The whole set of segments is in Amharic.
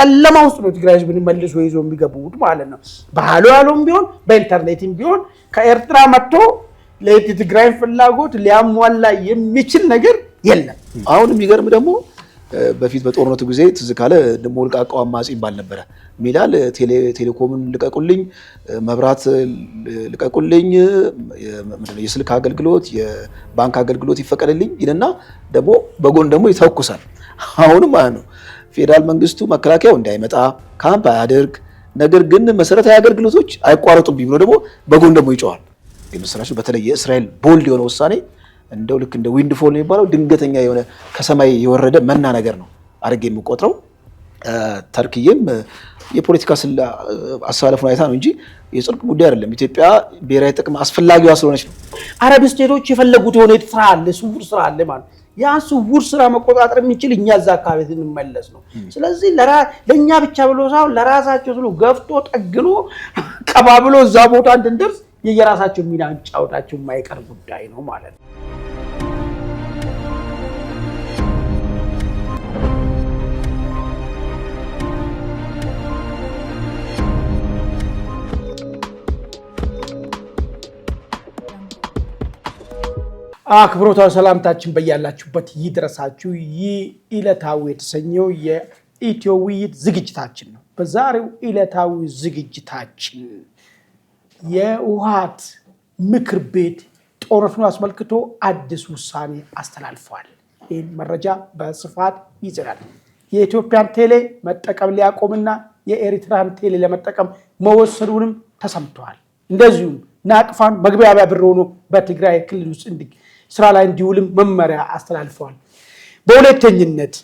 ጨለማ ውስጥ ነው ትግራይ ህዝብን መልሶ ይዞ የሚገቡት ማለት ነው ባህሉ ያለውም ቢሆን በኢንተርኔትም ቢሆን ከኤርትራ መጥቶ ለትግራይ ፍላጎት ሊያሟላ የሚችል ነገር የለም አሁን የሚገርም ደግሞ በፊት በጦርነቱ ጊዜ ትዝካለ ደሞልቃቃው አማጺ ይባል ነበር ሚላል ቴሌኮምን ልቀቁልኝ መብራት ልቀቁልኝ የስልክ አገልግሎት የባንክ አገልግሎት ይፈቀድልኝ ይልና ደግሞ በጎን ደግሞ ይተኩሳል አሁንም ማለት ነው ፌደራል መንግስቱ መከላከያው እንዳይመጣ ካምፕ አያደርግ ነገር ግን መሰረታዊ አገልግሎቶች አይቋረጡብኝ ብሎ ደግሞ በጎን ደግሞ ይጫዋል የመስራቹ በተለይ የእስራኤል ቦልድ የሆነ ውሳኔ እንደው ልክ እንደ ዊንድ ፎል ነው የሚባለው ድንገተኛ የሆነ ከሰማይ የወረደ መና ነገር ነው አርገ የሚቆጥረው ተርኪየም የፖለቲካ አሳለፈው አይታ ነው እንጂ የጽድቅ ጉዳይ አይደለም ኢትዮጵያ ብሔራዊ ጥቅም አስፈላጊዋ ስለሆነች ነው አረብ ስቴቶች የፈለጉት የሆነ ስራ አለ ስውር ስራ አለ ማለት ያ ስውር ስራ መቆጣጠር የሚችል እኛ እዛ አካባቢ እንመለስ ነው ስለዚህ ለኛ ብቻ ብሎ ሳይሆን ለራሳቸው ስሉ ገፍቶ ጠግኖ ቀባብሎ እዛ ቦታ እንድንደርስ የየራሳቸው ሚና ጫውታቸው የማይቀር ጉዳይ ነው ማለት ነው አክብሮታው ሰላምታችን በያላችሁበት ይድረሳችሁ የኢለታው የተሰኘው የኢትዮ ውይይት ዝግጅታችን ነው በዛሬው ኢለታው ዝግጅታችን የውሃት ምክር ቤት ጦርነቱን አስመልክቶ አዲስ ውሳኔ አስተላልፏል ይህን መረጃ በስፋት ይዘናል የኢትዮጵያን ቴሌ መጠቀም ሊያቆምና የኤሪትራን ቴሌ ለመጠቀም መወሰኑንም ተሰምቷል እንደዚሁም ናቅፋን መግቢያቢያ ብር ሆኖ በትግራይ ክልል ውስጥ ስራ ላይ እንዲውልም መመሪያ አስተላልፈዋል በሁለተኝነት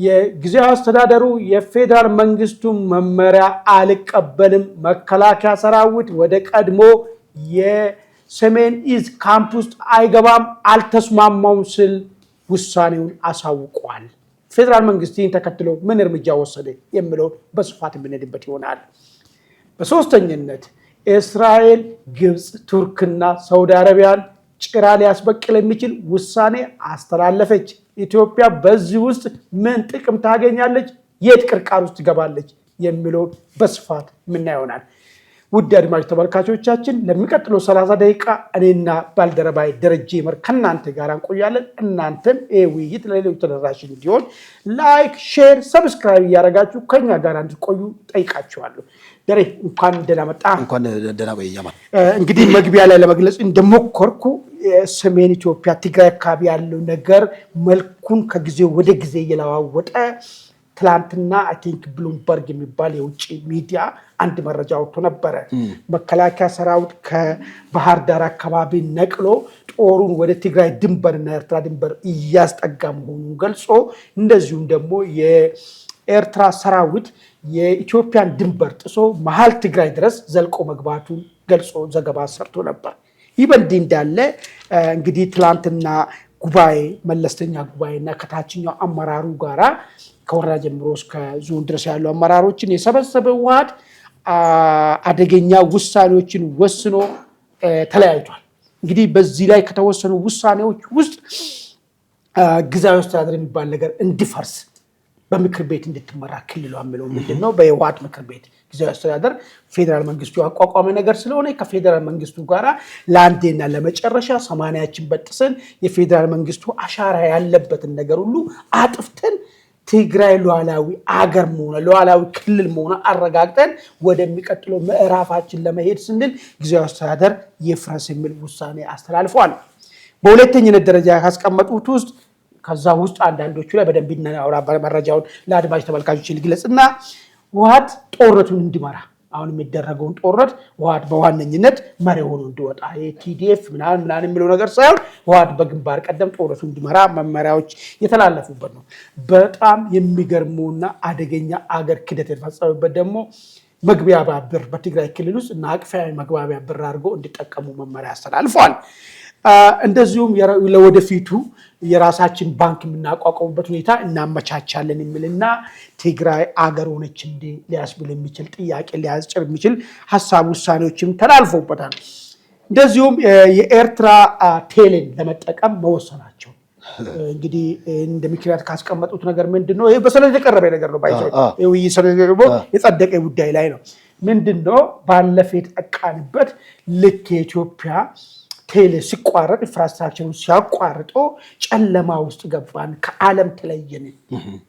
የጊዜያዊ አስተዳደሩ የፌደራል መንግስቱ መመሪያ አልቀበልም መከላከያ ሰራዊት ወደ ቀድሞ የሰሜን ኢዝ ካምፕ ውስጥ አይገባም አልተስማማውም ስል ውሳኔውን አሳውቋል ፌደራል መንግስትን ተከትሎ ምን እርምጃ ወሰደ የሚለው በስፋት የምንሄድበት ይሆናል በሶስተኝነት እስራኤል ግብጽ ቱርክና ሳውዲ አረቢያን ጭራ ሊያስበቅል የሚችል ውሳኔ አስተላለፈች ኢትዮጵያ በዚህ ውስጥ ምን ጥቅም ታገኛለች የት ቅርቃር ውስጥ ትገባለች የሚለው በስፋት ምን ይሆናል ውድ አድማጭ ተመልካቾቻችን ለሚቀጥለው 30 ደቂቃ እኔና ባልደረባይ ደረጀ ይመር ከናንተ ጋር እንቆያለን እናንተም ውይይት ለሌሎች ተደራሽ እንዲሆን ላይክ ሼር ሰብስክራይብ ያደርጋችሁ ከኛ ጋር እንድትቆዩ ጠይቃችኋለሁ ደሬ እንኳን ደህና መጣ እንኳን ደህና ቆየማ እንግዲህ መግቢያ ላይ ለመግለጽ እንደሞከርኩ የሰሜን ኢትዮጵያ ትግራይ አካባቢ ያለው ነገር መልኩን ከጊዜ ወደ ጊዜ እየለዋወጠ ትላንትና አይ ቲንክ ብሉምበርግ የሚባል የውጭ ሚዲያ አንድ መረጃ ወጥቶ ነበር መከላከያ ሰራዊት ከባህር ዳር አካባቢ ነቅሎ ጦሩን ወደ ትግራይ ድንበርና ኤርትራ ድንበር እያስጠጋ መሆኑን ገልጾ እንደዚሁም ደግሞ የኤርትራ ሰራዊት የኢትዮጵያን ድንበር ጥሶ መሃል ትግራይ ድረስ ዘልቆ መግባቱን ገልጾ ዘገባ ሰርቶ ነበር ይበልጥ እንዳለ እንግዲህ ትላንትና ጉባኤ መለስተኛ ጉባኤና ከታችኛው አመራሩ ጋራ ከወረዳ ጀምሮ እስከ ዞን ድረስ ያሉ አመራሮችን የሰበሰበው ዋድ አደገኛ ውሳኔዎችን ወስኖ ተለያይቷል እንግዲህ በዚህ ላይ ከተወሰኑ ውሳኔዎች ውስጥ ግዛዊ አስተዳደር የሚባል ነገር እንዲፈርስ በምክር ቤት እንድትመራ ክልሉ አመለው ምንድነው በየዋት ምክር ቤት ግዛዊ አስተዳደር ፌደራል መንግስቱ ያቋቋመ ነገር ስለሆነ ከፌደራል መንግስቱ ጋራ ለአንዴና ለመጨረሻ 80ችን በጥሰን የፌደራል መንግስቱ አሻራ ያለበትን ነገር ሁሉ አጥፍተን ትግራይ ሉዓላዊ አገር መሆኑ ሉዓላዊ ክልል መሆኑ አረጋግጠን ወደሚቀጥለው ምዕራፋችን ለመሄድ ስንል ግዛዊ አስተዳደር ይፍረስ የሚል ውሳኔ አስተላልፏል በሁለተኛነት ደረጃ ያስቀመጡት ውስጥ ከዛ ውስጥ አንዳንዶቹ ላይ በደንብ እናወራ መረጃውን ለአድማጭ ተመልካቾች ልግለጽና ውሃት ጦርነቱን እንዲመራ አሁን የሚደረገውን ጦርነት ውሃት በዋነኝነት መሪ ሆኖ እንዲወጣ የቲዲኤፍ ምናምን የሚለው ነገር ሳይሆን ውሃት በግንባር ቀደም ጦርነቱን እንዲመራ መመሪያዎች የተላለፉበት ነው በጣም የሚገርመውና አደገኛ አገር ክደት የተፈጸመበት ደግሞ መግቢያቢያ ብር በትግራይ ክልል ውስጥ እና አቅፋዊ መግባቢያ ብር አድርጎ እንዲጠቀሙ መመሪያ አስተላልፏል እንደዚሁም ለወደፊቱ የራሳችን ባንክ የምናቋቋምበት ሁኔታ እናመቻቻለን የሚልና ትግራይ አገር ሆነች እንደ ሊያስብል የሚችል ጥያቄ ሊያስጭር የሚችል ሐሳብ ውሳኔዎችም ተላልፈውበታል እንደዚሁም የኤርትራ ቴሌን ለመጠቀም መወሰናቸው እንግዲህ እንደ ምክንያት ካስቀመጡት ነገር ምንድነው? ይሄ በሰነድ የቀረበ ነገር ነው። ባይዘው ይሄ ሰነድ ደግሞ የጸደቀ ጉዳይ ላይ ነው። ምንድነው? ባለፈ የተጠቃንበት ልክ የኢትዮጵያ ቴሌ ሲቋረጥ ኢንፍራስትራክቸሩን ሲያቋርጦ ጨለማ ውስጥ ገባን፣ ከዓለም ተለየን።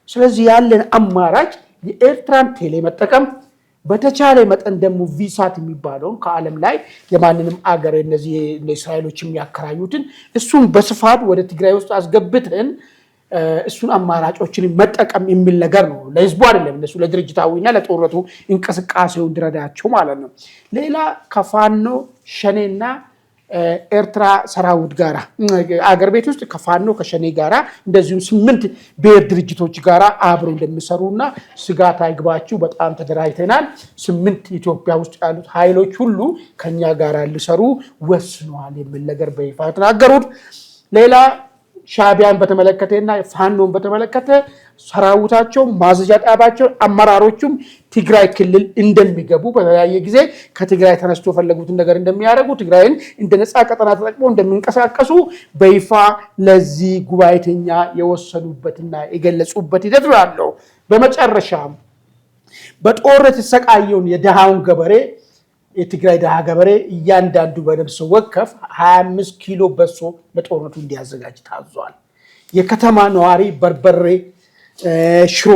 ስለዚህ ያለን አማራጭ የኤርትራን ቴሌ መጠቀም፣ በተቻለ መጠን ደግሞ ቪሳት የሚባለውን ከዓለም ላይ የማንንም አገር እነዚህ እስራኤሎች የሚያከራዩትን እሱን በስፋት ወደ ትግራይ ውስጥ አስገብተን እሱን አማራጮችን መጠቀም የሚል ነገር ነው። ለህዝቡ አይደለም፣ እነሱ ለድርጅታዊና ለጦርነቱ እንቅስቃሴው እንዲረዳቸው ማለት ነው። ሌላ ከፋኖ ሸኔና ኤርትራ ሰራዊት ጋራ አገር ቤት ውስጥ ከፋኖ ከሸኔ ጋራ እንደዚሁም 8 ብሔር ድርጅቶች ጋራ አብረው እንደሚሰሩና ስጋት አይግባችሁ በጣም ተደራጅተናል፣ 8 ኢትዮጵያ ውስጥ ያሉት ኃይሎች ሁሉ ከኛ ጋራ ሊሰሩ ወስነዋል የሚል ነገር በይፋ ተናገሩት። ሌላ ሻዕቢያን በተመለከተና ፋኖን በተመለከተ ሰራዊታቸው ማዘዣ ጣቢያቸው አመራሮቹም ትግራይ ክልል እንደሚገቡ በተለያየ ጊዜ ከትግራይ ተነስቶ ፈለጉትን ነገር እንደሚያደርጉ ትግራይን እንደ ነፃ ቀጠና ተጠቅሞ እንደሚንቀሳቀሱ በይፋ ለዚህ ጉባኤተኛ የወሰኑበትና የገለጹበት ሂደት ያለው። በመጨረሻም በጦርነት የተሰቃየውን የድሃውን ገበሬ የትግራይ ድሃ ገበሬ እያንዳንዱ በነፍስ ወከፍ 25 ኪሎ በሶ ለጦርነቱ እንዲያዘጋጅ ታዟል። የከተማ ነዋሪ በርበሬ፣ ሽሮ፣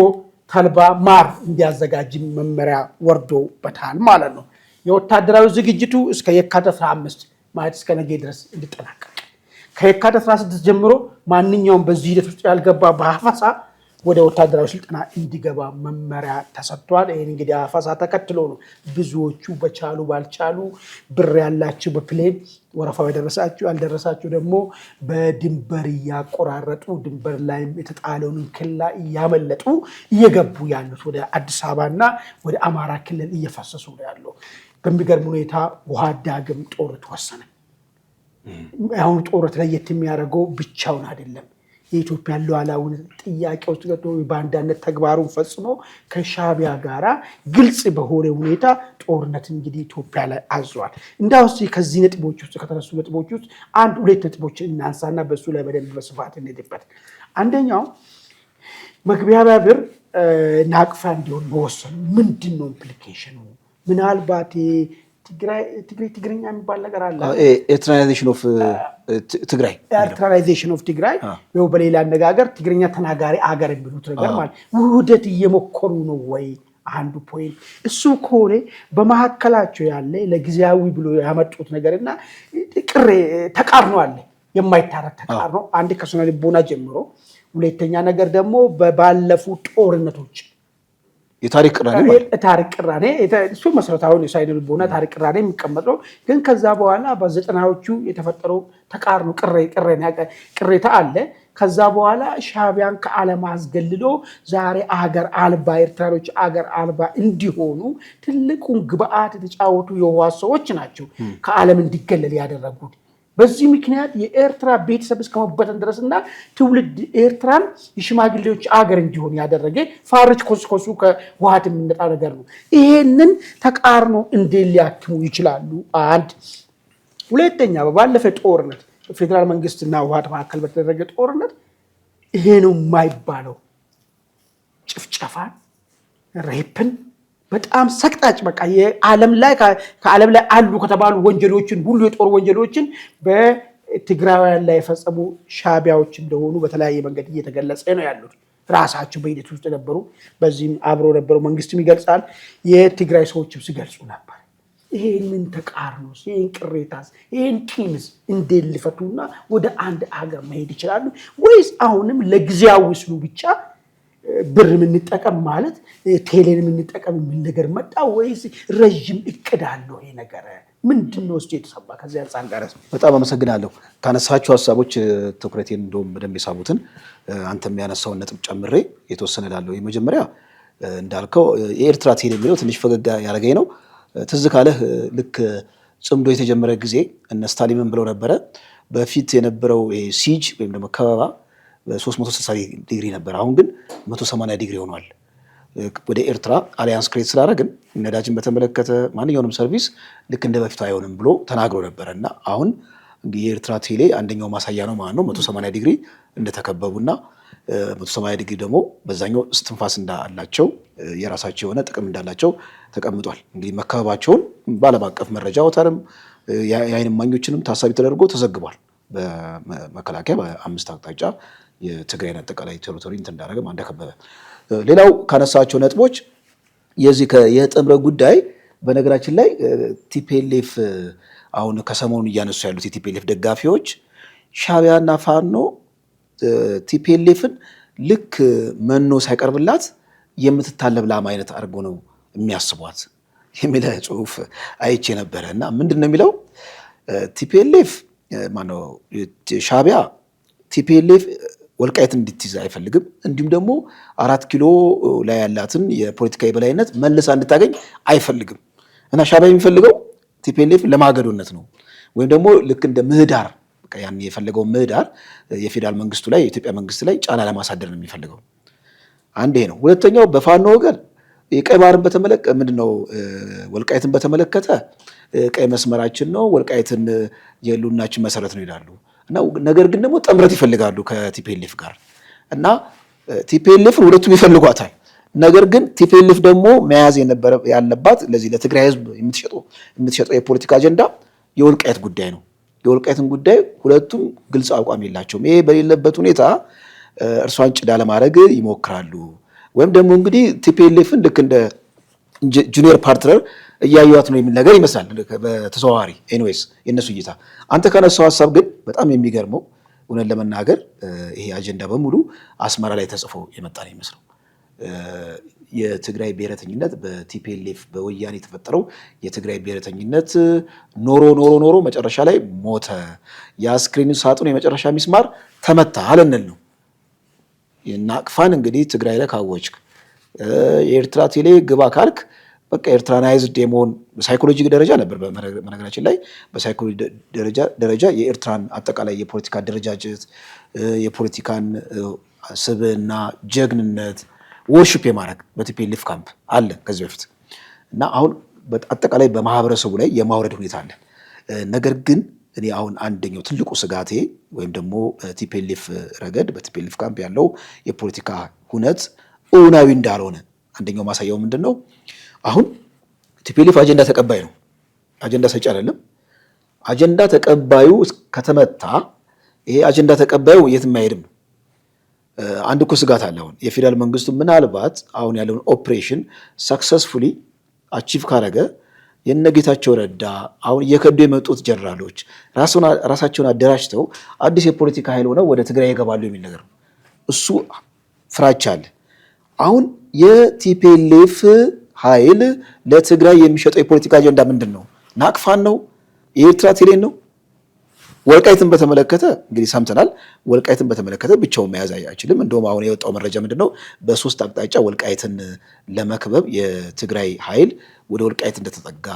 ተልባ፣ ማር እንዲያዘጋጅ መመሪያ ወርዶበታል ማለት ነው። የወታደራዊ ዝግጅቱ እስከ የካቲት 15 ማለት እስከ ነገ ድረስ እንዲጠናቀቅ፣ ከየካቲት 16 ጀምሮ ማንኛውም በዚህ ሂደት ውስጥ ያልገባ በአፈሳ ወደ ወታደራዊ ስልጠና እንዲገባ መመሪያ ተሰጥቷል። ይሄን እንግዲህ አፈሳ ተከትሎ ነው ብዙዎቹ በቻሉ ባልቻሉ ብር ያላቸው በፕሌን ወረፋው የደረሳቸው ያልደረሳቸው ደግሞ በድንበር እያቆራረጡ ድንበር ላይ የተጣለውን ክላ እያመለጡ እየገቡ ያሉት ወደ አዲስ አበባና ወደ አማራ ክልል እየፈሰሱ ነው ያለው። በሚገርም ሁኔታ ውሃ ዳግም ጦርነት ወሰነ። አሁን ጦርነት ለየት የሚያደርገው ብቻውን አይደለም። የኢትዮጵያ ሉዓላዊነት ጥያቄ ውስጥ ገብቶ በአንዳነት ተግባሩን ፈጽሞ ከሻዕቢያ ጋራ ግልጽ በሆነ ሁኔታ ጦርነት እንግዲህ ኢትዮጵያ ላይ አዟል። እንዳውስ ከዚህ ነጥቦች ውስጥ ከተነሱ ነጥቦች ውስጥ 1-2 ነጥቦች እናንሳና በሱ ላይ በደንብ በስፋት እንሄድበት። አንደኛው መግባቢያ ብር ናቅፋ እንዲሆን መወሰኑ ምንድነው ኢምፕሊኬሽኑ? ምናልባት ትግርኛ የሚባል ነገር አለ። ኤርትራናይዜሽን ኦፍ ትግራይ ኤርትራናይዜሽን ኦፍ ትግራይ ነው። በሌላ አነጋገር ትግርኛ ተናጋሪ አገር የሚሉት ነገር ማለት ውህደት እየሞከሩ ነው ወይ? አንዱ ፖይንት እሱ ከሆነ በመካከላቸው ያለ ለጊዜያዊ ብሎ ያመጡት ነገርና ተቃርኖ አለ፣ የማይታረቅ ተቃርኖ። አንድ ከስነ ልቦና ጀምሮ፣ ሁለተኛ ነገር ደግሞ ባለፉት ጦርነቶች የታሪክ ቅራኔ እሱ መሰረታዊ የሳይድ ልቦና ታሪክ ቅራኔ የሚቀመጠው ግን ከዛ በኋላ በ90ዎቹ የተፈጠረው ተቃርኖ ቅሬታ አለ። ከዛ በኋላ ሻዕቢያን ከዓለም አስገልሎ ዛሬ አገር አልባ ኤርትራኖች አገር አልባ እንዲሆኑ ትልቁን ግብአት የተጫወቱ የህወሓት ሰዎች ናቸው ከዓለም እንዲገለል ያደረጉት። በዚህ ምክንያት የኤርትራ ቤተሰብ እስከመበተን ድረስና ትውልድ ኤርትራን የሽማግሌዎች አገር እንዲሆን ያደረገ ፋርች ኮስኮሱ ከህወሓት የሚመጣ ነገር ነው። ይሄንን ተቃርኖ እንዴት ሊያክሙ ይችላሉ? አንድ ሁለተኛ ባለፈ ጦርነት ፌደራል መንግስትና ህወሓት መካከል በተደረገ ጦርነት ይሄ ነው የማይባለው ጭፍጨፋን፣ ሬፕን በጣም ሰቅጣጭ በቃ ከዓለም ላይ አሉ ከተባሉ ወንጀሎችን ሁሉ የጦር ወንጀሎችን በትግራውያን ላይ የፈጸሙ ሻዕቢያዎች እንደሆኑ በተለያየ መንገድ እየተገለጸ ነው ያሉት። ራሳቸው በሂደት ውስጥ ነበሩ፣ በዚህም አብሮ ነበሩ። መንግስትም ይገልጻል፣ የትግራይ ሰዎችም ሲገልጹ ነበር። ይሄንን ተቃርኖስ፣ ይሄን ቅሬታስ፣ ይሄን ቂምስ እንዴት ሊፈቱና ወደ አንድ ሀገር መሄድ ይችላሉ? ወይስ አሁንም ለጊዜያዊ ስሉ ብቻ ብር የምንጠቀም ማለት ቴሌን የምንጠቀም የሚል ነገር መጣ? ወይስ ረዥም እቅድ አለው? ይሄ ነገር ምንድነው ውስጥ የተሰባ? ከዚህ አንፃር ጋር በጣም አመሰግናለሁ። ካነሳቸው ሀሳቦች ትኩረቴን እንደውም በደንብ የሳቡትን አንተ የሚያነሳውን ነጥብ ጨምሬ የተወሰነ ላለው። የመጀመሪያ እንዳልከው የኤርትራ ቴሌ የሚለው ትንሽ ፈገግ ያደረገኝ ነው። ትዝ ካለህ ልክ ጽምዶ የተጀመረ ጊዜ እነ ስታሊንን ብለው ነበረ። በፊት የነበረው ሲጅ ወይም ደግሞ ከበባ በ360 ዲግሪ ነበር። አሁን ግን 180 ዲግሪ ሆኗል። ወደ ኤርትራ አሊያንስ ክሬት ስላደረግን ነዳጅን በተመለከተ ማንኛውንም ሰርቪስ ልክ እንደ በፊቱ አይሆንም ብሎ ተናግሮ ነበረ እና አሁን እንግዲህ የኤርትራ ቴሌ አንደኛው ማሳያ ነው ማለት ነው። 180 ዲግሪ እንደተከበቡና 180 ዲግሪ ደግሞ በዛኛው እስትንፋስ እንዳላቸው የራሳቸው የሆነ ጥቅም እንዳላቸው ተቀምጧል። እንግዲህ መከበባቸውን በዓለም አቀፍ መረጃ አውታርም የዓይን እማኞችንም ታሳቢ ተደርጎ ተዘግቧል። በመከላከያ በ5 አቅጣጫ የትግራይን አጠቃላይ ቴሪቶሪ እንዳደረገ እንደከበበ። ሌላው ካነሳቸው ነጥቦች የዚህ የጥምረት ጉዳይ በነገራችን ላይ ቲፒኤልኤፍ አሁን ከሰሞኑ እያነሱ ያሉት የቲፒኤልኤፍ ደጋፊዎች ሻዕቢያና ፋኖ ቲፒኤልኤፍን ልክ መኖ ሳይቀርብላት የምትታለብ ላም አይነት አድርጎ ነው የሚያስቧት የሚል ጽሁፍ አይቼ ነበረ። እና ምንድን ነው የሚለው ቲፒኤልኤፍ ማነው ሻዕቢያ ቲፒኤልኤፍ ወልቃይትን እንድትይዝ አይፈልግም። እንዲሁም ደግሞ 4 ኪሎ ላይ ያላትን የፖለቲካ የበላይነት መልሳ እንድታገኝ አይፈልግም። እና ሻዕቢያ የሚፈልገው ቲፒኤልኤፍ ለማገዶነት ነው፣ ወይም ደግሞ ልክ እንደ ምህዳር ያን የፈለገው ምህዳር የፌዴራል መንግስቱ ላይ የኢትዮጵያ መንግስት ላይ ጫና ለማሳደር ነው የሚፈልገው። አንዴ ነው። ሁለተኛው በፋኖ ወገን የቀይ ባህርን በተመለከተ ምንድነው ወልቃይትን በተመለከተ ቀይ መስመራችን ነው፣ ወልቃይትን የህልውናችን መሰረት ነው ይላሉ። እና ነገር ግን ደግሞ ጥምረት ይፈልጋሉ ከቲፒኤልኤፍ ጋር እና ቲፒኤልኤፍን ሁለቱም ይፈልጓታል። ነገር ግን ቲፒኤልኤፍ ደግሞ መያዝ ያለባት ለዚህ ለትግራይ ህዝብ የምትሸጠው የፖለቲካ አጀንዳ የወልቃይት ጉዳይ ነው። የወልቃይትን ጉዳይ ሁለቱም ግልጽ አቋም የላቸውም። ይሄ በሌለበት ሁኔታ እርሷን ጭዳ ለማድረግ ይሞክራሉ። ወይም ደግሞ እንግዲህ ቲፒኤልኤፍን ልክ እንደ ጁኒየር ፓርትነር እያዩት ነው የሚል ነገር ይመስላል በተዘዋዋሪ። ኤኒዌይስ የእነሱ እይታ። አንተ ከነሳው ሀሳብ ግን በጣም የሚገርመው እውነት ለመናገር ይሄ አጀንዳ በሙሉ አስመራ ላይ ተጽፎ የመጣ ነው ይመስለው። የትግራይ ብሔረተኝነት በቲፒኤልኤፍ በወያኔ የተፈጠረው የትግራይ ብሔረተኝነት ኖሮ መጨረሻ ላይ ሞተ። የአስክሬን ሳጥኑ የመጨረሻ ሚስማር ተመታ አለንል ነው። የናቅፋን እንግዲህ ትግራይ ላይ ካወጅክ የኤርትራ ቴሌ ግባ ካልክ በቃ ኤርትራናይዝድ የመሆን በሳይኮሎጂ ደረጃ ነበር። በነገራችን ላይ በሳይኮሎጂ ደረጃ የኤርትራን አጠቃላይ የፖለቲካ አደረጃጀት የፖለቲካን ስብዕና ጀግንነት ወርሺፕ የማድረግ በቲፒኤልኤፍ ካምፕ አለ ከዚህ በፊት እና አሁን አጠቃላይ በማህበረሰቡ ላይ የማውረድ ሁኔታ አለ። ነገር ግን እኔ አሁን አንደኛው ትልቁ ስጋቴ ወይም ደግሞ ቲፒኤልኤፍ ረገድ በቲፒኤልኤፍ ካምፕ ያለው የፖለቲካ ሁነት እውናዊ እንዳልሆነ አንደኛው ማሳያው ምንድን ነው? አሁን ቲፒኤልኤፍ አጀንዳ ተቀባይ ነው፣ አጀንዳ ሰጪ አይደለም። አጀንዳ ተቀባዩ ከተመታ ይሄ አጀንዳ ተቀባዩ የትም አይሄድም ነው። አንድ እኮ ስጋት አለ። አሁን የፌዴራል መንግስቱ ምናልባት አሁን ያለውን ኦፕሬሽን ሰክሰስፉሊ አቺቭ ካረገ የነጌታቸው ረዳ አሁን እየከዱ የመጡት ጀነራሎች ራሳቸውን አደራጅተው አዲስ የፖለቲካ ኃይል ሆነው ወደ ትግራይ ይገባሉ የሚል ነገር ነው። እሱ ፍራቻ አለ። አሁን የቲፒኤልኤፍ ኃይል ለትግራይ የሚሸጠው የፖለቲካ አጀንዳ ምንድን ነው? ናቅፋን ነው? የኤርትራ ቴሌን ነው? ወልቃይትን በተመለከተ እንግዲህ ሰምተናል። ወልቃይትን በተመለከተ ብቻውን መያዝ አይችልም። እንደውም አሁን የወጣው መረጃ ምንድነው? በ3 አቅጣጫ ወልቃይትን ለመክበብ የትግራይ ኃይል ወደ ወልቃይት እንደተጠጋ፣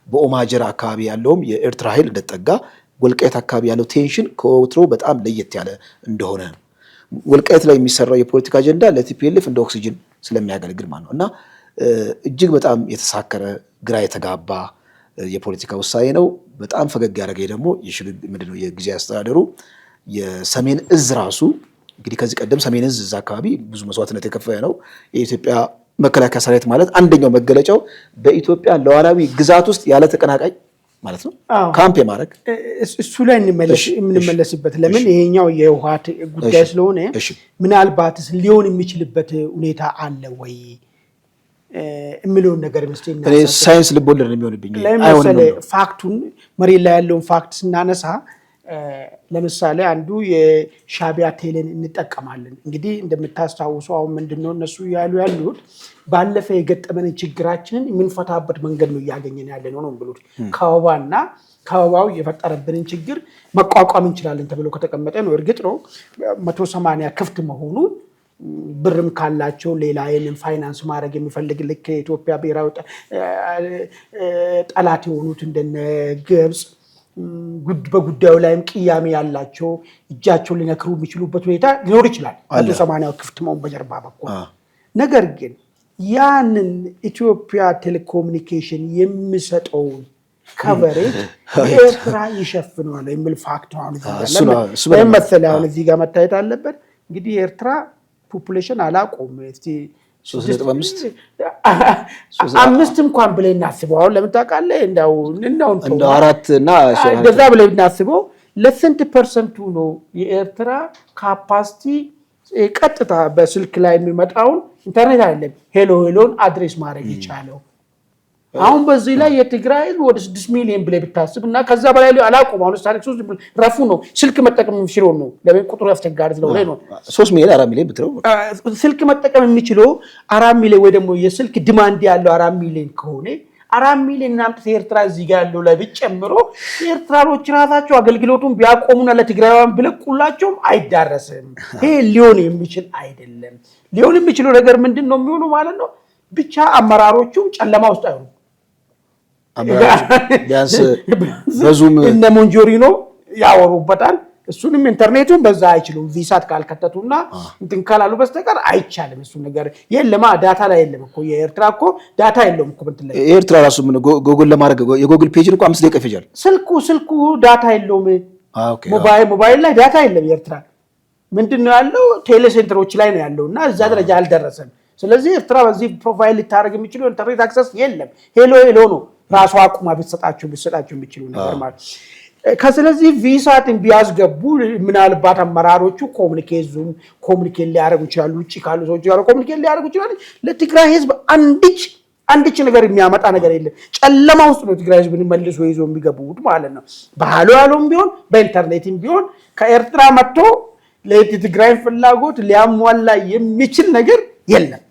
በኦማጀራ አካባቢ ያለውም የኤርትራ ኃይል እንደተጠጋ፣ ወልቃይት አካባቢ ያለው ቴንሽን ከወትሮ በጣም ለየት ያለ እንደሆነ ነው። ወልቃይት ላይ የሚሰራው የፖለቲካ አጀንዳ ለቲፒኤልኤፍ እንደ ኦክሲጅን ስለሚያገለግል ማለት ነው እና እጅግ በጣም የተሳከረ ግራ የተጋባ የፖለቲካ ውሳኔ ነው። በጣም ፈገግ ያደረገ ደግሞ ምንድነው የጊዜ አስተዳደሩ የሰሜን እዝ ራሱ እንግዲህ ከዚህ ቀደም ሰሜን እዝ እዛ አካባቢ ብዙ መስዋዕትነት የከፈለ ነው። የኢትዮጵያ መከላከያ ሰራዊት ማለት አንደኛው መገለጫው በኢትዮጵያ ሉዓላዊ ግዛት ውስጥ ያለ ተቀናቃኝ ማለት ነው ካምፕ የማድረግ እሱ ላይ የምንመለስበት ለምን ይሄኛው የህወሓት ጉዳይ ስለሆነ ምናልባት ሊሆን የሚችልበት ሁኔታ አለ ወይ የሚለውን ነገር መስለኝ ሳይንስ ልቦለድ ነው የሚሆንብኝ። ለምሳሌ ፋክቱን መሬት ላይ ያለውን ፋክት ስናነሳ ለምሳሌ አንዱ የሻዕቢያ ቴሌን እንጠቀማለን። እንግዲህ እንደምታስታውሱ አሁን ምንድነው እነሱ ያሉት ባለፈ የገጠመን ችግራችንን የምንፈታበት መንገድ ነው እያገኘን ያለ ነው ብሎት ከበባና ከበባው የፈጠረብንን ችግር መቋቋም እንችላለን ተብሎ ከተቀመጠ ነው። እርግጥ ነው 180 ክፍት መሆኑ ብርም ካላቸው ሌላ የንን ፋይናንስ ማድረግ የሚፈልግ ልክ የኢትዮጵያ ብሔራዊ ጠላት የሆኑት እንደነ ግብጽ በጉዳዩ ላይም ቅያሜ ያላቸው እጃቸው ሊነክሩ የሚችሉበት ሁኔታ ሊኖር ይችላል 180 ክፍት መሆን በጀርባ በኩል። ነገር ግን ያንን ኢትዮጵያ ቴሌኮሙኒኬሽን የሚሰጠውን ከቨሬጅ ኤርትራ ይሸፍነዋል የሚል ፋክት አሁን እዚህ ጋር መታየት አለበት። እንግዲህ ኤርትራ ፖፑሌሽን አላቆም እስቲ 5 እንኳን ብለን እናስበው። አሁን ለምን ታውቃለህ? እንደው 4 እና እንደዛ ብለን እናስበው። ለስንት ፐርሰንቱ ነው የኤርትራ ካፓሲቲ ቀጥታ በስልክ ላይ የሚመጣውን ኢንተርኔት አይደለም ሄሎን አድሬስ ማድረግ ይቻላል? አሁን በዚህ ላይ የትግራይ ህዝብ ወደ 6 ሚሊዮን ብለህ ብታስብ እና ከዛ በላይ አላቆም። አሁን ስታቲክስ ረፉ ነው ስልክ መጠቀም የሚችለው ነው። ለምን ቁጥሩ ያስቸጋሪ ስለሆነ ነው። 3 ሚሊዮን 4 ሚሊዮን ብትለው ስልክ መጠቀም የሚችለው 4 ሚሊዮን ወይ ደግሞ የስልክ ዲማንድ ያለው 4 ሚሊዮን ከሆነ 4 ሚሊዮን እናምጥተህ ኤርትራ እዚህ ጋር ያለው ላይ ቢጨምሮ ኤርትራኖች ራሳቸው አገልግሎቱን ቢያቆሙና ለትግራይዋን ቢለቁላቸው አይዳረስም። ይሄ ሊሆን የሚችል አይደለም። ሊሆን የሚችለው ነገር ምንድነው የሚሆነው ማለት ነው? ብቻ አመራሮቹ ጨለማ ውስጥ አይሆኑ ቢያንስ በዙም እነ ሞንጆሪኖ ያወሩበታል። እሱንም ኢንተርኔቱን በዛ አይችሉም ቪሳት ካልከተቱና እንትን ካላሉ በስተቀር አይቻልም። እሱ ነገር የለማ ዳታ ላይ የለም እኮ የኤርትራ እኮ ዳታ የለውም እኮ እንትን ላይ ኤርትራ ራሱ ምን ጎግል ለማድረግ የጎግል ፔጅን እኮ 5 ደቂቃ ይፈጃል። ስልኩ ዳታ የለውም። ሞባይል ላይ ዳታ የለም። ኤርትራ ምንድነው ያለው? ቴሌ ሴንተሮች ላይ ነው ያለውና እዛ ደረጃ አልደረሰም። ስለዚህ ኤርትራ በዚህ ፕሮፋይል ሊታረግ የሚችለው ኢንተርኔት አክሰስ የለም። ሄሎ ነው ራሱ አቁማ ቢሰጣቸው የሚችሉ ነገር ማለት ከስለዚህ ቪሳትን ቢያስገቡ ምናልባት አመራሮቹ ኮሙኒኬት ሊያደርጉ ይችላሉ። ውጪ ካሉ ሰዎች ጋር ኮሙኒኬት ሊያደርጉ ይችላሉ። ለትግራይ ህዝብ አንድች ነገር የሚያመጣ ነገር የለም። ጨለማ ውስጥ ነው ትግራይ ህዝብን መልሶ ይዞ የሚገቡት ማለት ነው። ባህሉ ያለውም ቢሆን በኢንተርኔትም ቢሆን ከኤርትራ መጥቶ ለትግራይ ፍላጎት ሊያሟላ የሚችል ነገር የለም።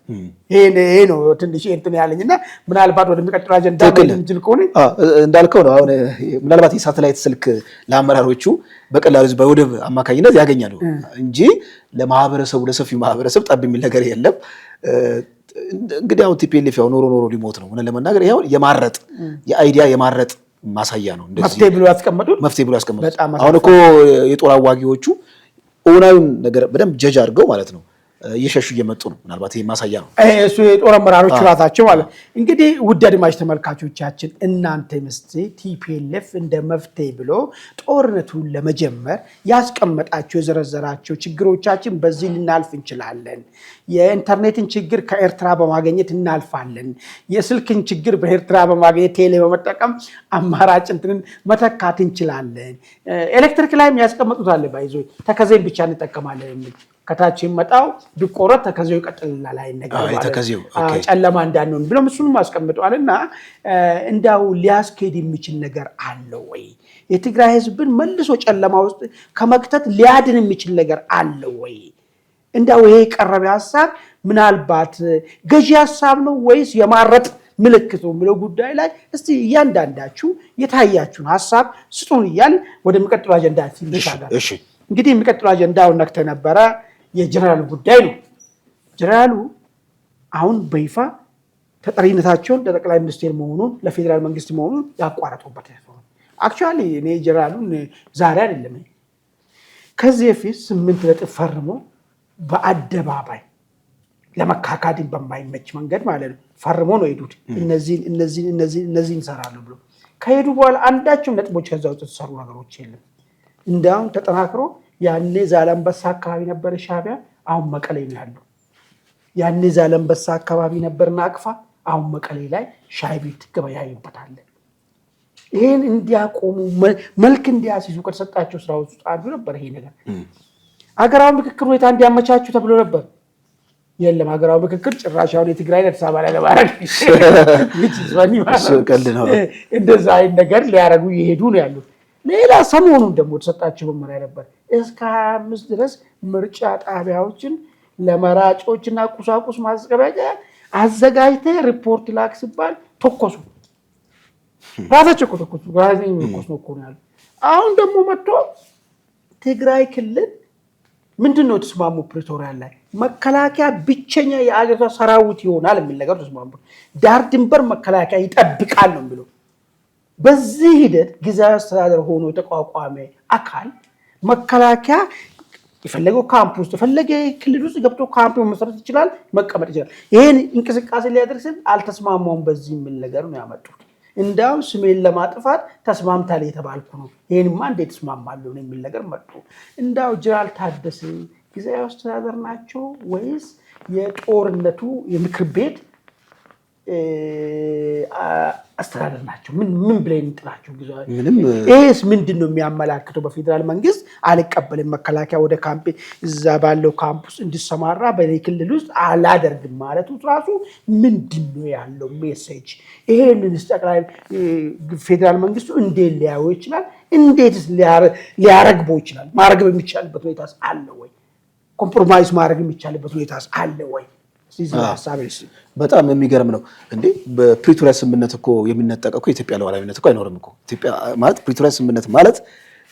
ይሄ ነው ትንሽ እንትን ያለኝና ምናልባት ወደሚቀጥለው አጀንዳ እንትን ከሆነ እንዳልከው ነው። አሁን ምናልባት የሳተላይት ስልክ ለአመራሮቹ በቀላሉ በወደብ አማካኝነት ያገኛሉ እንጂ ለማህበረሰቡ ለሰፊው ማህበረሰብ ጠብ የሚል ነገር የለም። እንግዲህ አሁን ቲፒኤልኤፍ ያው ኖሮ ሊሞት ነው ለመናገር ይሄው የማረጥ የአይዲያ የማረጥ ማሳያ ነው። እንደዚህ መፍትሄ ብሎ ያስቀመጡት አሁን እኮ የጦር አዋጊዎቹ ኦናዩን ነገር በደንብ ጀጅ አድርገው ማለት ነው እየሸሹ እየመጡ ነው። ምናልባት ይሄ ማሳያ ነው። እሱ የጦር አመራሮች ራሳቸው ማለት እንግዲህ ውድ አድማጭ ተመልካቾቻችን እናንተ መስቴ ቲፒኤልኤፍ እንደ መፍትሄ ብሎ ጦርነቱን ለመጀመር ያስቀመጣቸው የዘረዘራቸው ችግሮቻችን በዚህ ልናልፍ እንችላለን። የኢንተርኔትን ችግር ከኤርትራ በማግኘት እናልፋለን። የስልክን ችግር በኤርትራ በማግኘት ቴሌ በመጠቀም አማራጭ እንትንን መተካት እንችላለን። ኤሌክትሪክ ላይም ያስቀመጡት አለ ባይዞ ተከዜን ብቻ እንጠቀማለን የሚል ከታች መጣው ቢቆረጥ ተከዜው ይቀጥልናል አይነገር ማለት ጨለማ እንዳንሆን ብሎ እሱንም አስቀምጧልና እንዳው ሊያስኬድ የሚችል ነገር አለ ወይ? የትግራይ ህዝብን መልሶ ጨለማ ውስጥ ከመክተት ሊያድን የሚችል ነገር አለ ወይ? እንዳው ይሄ ቀረበ ሐሳብ ምናልባት ገዢ ሐሳብ ነው ወይስ የማረጥ ምልክት ነው የሚለው ጉዳይ ላይ እስቲ እያንዳንዳችሁ የታያችሁን ሐሳብ ስጡን እያል ወደሚቀጥለው አጀንዳ እንሻገር። እንግዲህ የሚቀጥለው አጀንዳው ነክተ ነበረ የጀነራል ጉዳይ ነው። ጀነራሉ አሁን በይፋ ተጠሪነታቸውን ለጠቅላይ ሚኒስቴር መሆኑን ለፌደራል መንግስት መሆኑን ያቋረጡበት ነው። አክቹአሊ እኔ ጀነራሉን ዛሬ አይደለም ከዚህ በፊት 8 ነጥብ ፈርሞ በአደባባይ ለመካካድን በማይመች መንገድ ማለት ነው ፈርሞ ነው ሄዱት። እነዚህ እንሰራለን ብሎ ከሄዱ በኋላ አንዳቸውም ነጥቦች ከዛ ውስጥ ተሰሩ ነገሮች የለም። እንዳውም ተጠናክሮ ያኔ ዛላምበሳ አካባቢ ነበር ሻዕቢያ፣ አሁን መቀሌ ነው ያለው። ያኔ ዛላምበሳ አካባቢ ነበር ናቅፋ፣ አሁን መቀሌ ላይ ሻይ ቤት ገበያዩበታል። ይሄን እንዲያቆሙ መልክ እንዲያስይዙ ከተሰጣቸው ስራዎች ውስጥ አንዱ ነበር ይሄ ነገር። አገራዊ ምክክር ሁኔታ እንዲያመቻቹ ተብሎ ነበር። የለም አገራዊ ምክክር ጭራሽ አሁን የትግራይ አዲስ አበባ ላይ ለማድረግ እንደዛ አይነት ነገር ሊያደርጉ እየሄዱ ነው ያሉት። ሌላ ሰሞኑን ደግሞ ተሰጣቸው መመሪያ ነበር እስከ 25 ድረስ ምርጫ ጣቢያዎችን ለመራጮችና ቁሳቁስ ማስቀመጫ አዘጋጅተህ ሪፖርት ላክ ሲባል ተኮሱ። ራሳቸው ተኮሱ። ጋዜጠኞች ተኮሱ ነው ያሉት። አሁን ደግሞ መጥቶ ትግራይ ክልል ምንድነው ተስማሙ ፕሪቶሪያ ላይ መከላከያ ብቸኛ የአገሪቷ ሰራዊት ይሆናል የሚል ነገር ተስማሙ። ዳር ድንበር መከላከያ ይጠብቃል ነው የሚለው። በዚህ ሂደት ጊዜያዊ አስተዳደር ሆኖ የተቋቋመ አካል መከላከያ የፈለገው ካምፕ ውስጥ የፈለገ ክልል ውስጥ ገብቶ ካምፕ መመስረት ይችላል፣ መቀመጥ ይችላል። ይሄን እንቅስቃሴ ሊያደርግን አልተስማማውም በዚህ የሚል ነገር ነው ያመጡት። እንዳው ስሜን ለማጥፋት ተስማምታል የተባልኩ ነው። ይሄንማ እንዴት ተስማማለሁ ነው የሚል ነገር መጡ። እንዳው ጀነራል ታደሰ ጊዜያዊ አስተዳደር ናቸው ወይስ የጦርነቱ የምክር ቤት አስተዳደር ናቸው? ምን ብለን እንጥላቸው? ይሄስ ምንድን ነው የሚያመላክተው? በፌዴራል መንግስት አልቀበልም መከላከያ ወደ ካምፕ እዛ ባለው ካምፕስ እንዲሰማራ በኔ ክልል ውስጥ አላደርግም ማለቱ ራሱ ምንድን ነው ያለው ሜሴጅ? ይሄንን ጠቅላይ ፌዴራል መንግስቱ እንዴት ሊያየው ይችላል? እንዴትስ ሊያረግበው ይችላል? ማረግብ የሚቻልበት ሁኔታስ አለ ወይ? ኮምፕሮማይዝ ማድረግ የሚቻልበት ሁኔታስ አለ ወይ? በጣም የሚገርም ነው እንዴ! በፕሪቶሪያ ስምምነት እኮ የሚነጠቀው የኢትዮጵያ ሉዓላዊነት እኮ አይኖርም እኮ። ኢትዮጵያ ማለት ፕሪቶሪያ ስምምነት ማለት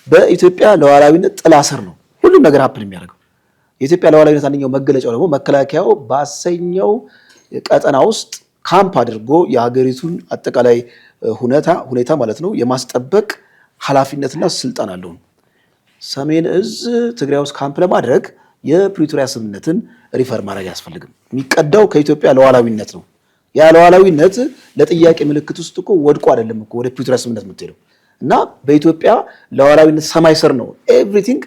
በኢትዮጵያ ሉዓላዊነት ጥላ ስር ነው ሁሉም ነገር ሀፕን የሚያደርገው። የኢትዮጵያ ሉዓላዊነት አንደኛው መገለጫው ደግሞ መከላከያው ባሰኘው ቀጠና ውስጥ ካምፕ አድርጎ የሀገሪቱን አጠቃላይ ሁኔታ ማለት ነው የማስጠበቅ ኃላፊነትና ስልጣን አለው። ሰሜን እዝ ትግራይ ውስጥ ካምፕ ለማድረግ የፕሪቶሪያ ስምምነትን ሪፈር ማድረግ አያስፈልግም። የሚቀዳው ከኢትዮጵያ ሉዓላዊነት ነው። ያ ሉዓላዊነት ለጥያቄ ምልክት ውስጥ እኮ ወድቆ አይደለም እኮ ወደ ፕሪቶሪያ ስምምነት የምትሄደው እና በኢትዮጵያ ሉዓላዊነት ሰማይ ስር ነው ኤቭሪቲንግ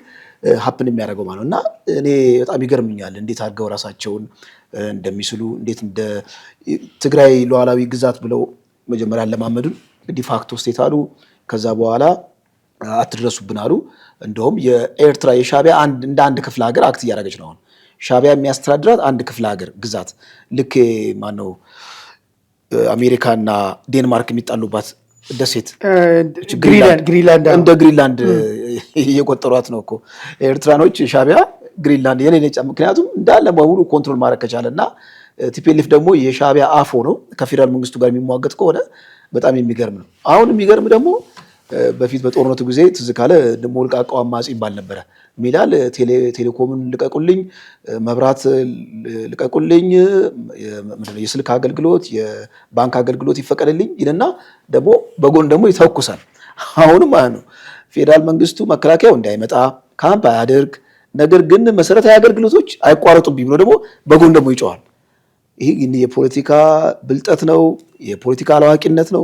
ሀፕን የሚያደርገው ማለት ነው። እና እኔ በጣም ይገርምኛል እንዴት አድርገው ራሳቸውን እንደሚስሉ እንዴት እንደ ትግራይ ሉዓላዊ ግዛት ብለው መጀመሪያ ለማመዱን ዲፋክቶ ስቴት አሉ። ከዛ በኋላ አትድረሱብን አሉ። እንደውም የኤርትራ የሻዕቢያ እንደ አንድ ክፍለ ሀገር አክት እያደረገች ነው። አሁን ሻዕቢያ የሚያስተዳድራት አንድ ክፍለ ሀገር ግዛት ልክ ማነው አሜሪካና ዴንማርክ የሚጣሉባት ደሴት ግሪንላንድ እንደ ግሪንላንድ እየቆጠሯት ነው እኮ ኤርትራኖች ሻዕቢያ ግሪንላንድ የሌለች። ምክንያቱም እንዳለ በሙሉ ኮንትሮል ማድረግ ከቻለና ቲፒኤልኤፍ ደግሞ የሻዕቢያ አፎ ነው ከፌዴራል መንግስቱ ጋር የሚሟገት ከሆነ በጣም የሚገርም ነው። አሁን የሚገርም ደግሞ በፊት በጦርነቱ ጊዜ ትዝ ካለ ሞልቃቃው አማጺ ይባል ነበረ። ሚላል ቴሌኮምን ልቀቁልኝ፣ መብራት ልቀቁልኝ፣ የስልክ አገልግሎት የባንክ አገልግሎት ይፈቀድልኝ ይልና ደግሞ በጎን ደግሞ ይተኩሳል። አሁንም ማለት ነው ፌዴራል መንግስቱ መከላከያው እንዳይመጣ ካምፕ አያደርግ፣ ነገር ግን መሰረታዊ አገልግሎቶች አይቋረጡብኝ ብሎ ደግሞ በጎን ደግሞ ይጮሃል። ይህ የፖለቲካ ብልጠት ነው፣ የፖለቲካ አላዋቂነት ነው።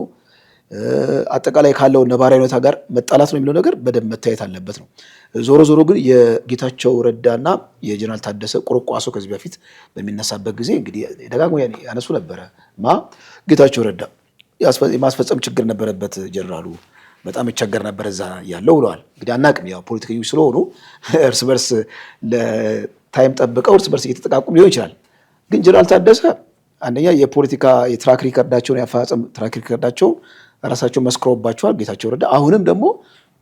አጠቃላይ ካለው ነባራዊ ሁኔታ ጋር መጣላት ነው የሚለው ነገር በደንብ መታየት አለበት ነው። ዞሮ ዞሮ ግን የጌታቸው ረዳና የጀነራል ታደሰ ቁርቋሶ ከዚህ በፊት በሚነሳበት ጊዜ እንግዲህ ደጋግሞ ያነሱ ነበረ። ጌታቸው ረዳ የማስፈጸም ችግር ነበረበት፣ ጀነራሉ በጣም ይቸገር ነበር እዛ ያለው ብለዋል። እንግዲህ አናቅም፣ ያው ፖለቲከኞች ስለሆኑ እርስ በርስ ለታይም ጠብቀው እርስ በርስ እየተጠቃቁም ሊሆን ይችላል። ግን ጀነራል ታደሰ አንደኛ የፖለቲካ የትራክ ሪከርዳቸውን ያፈጻጸም ትራክ ሪከርዳቸውን ራሳቸው መስክረውባቸዋል። ጌታቸው ረዳ አሁንም ደግሞ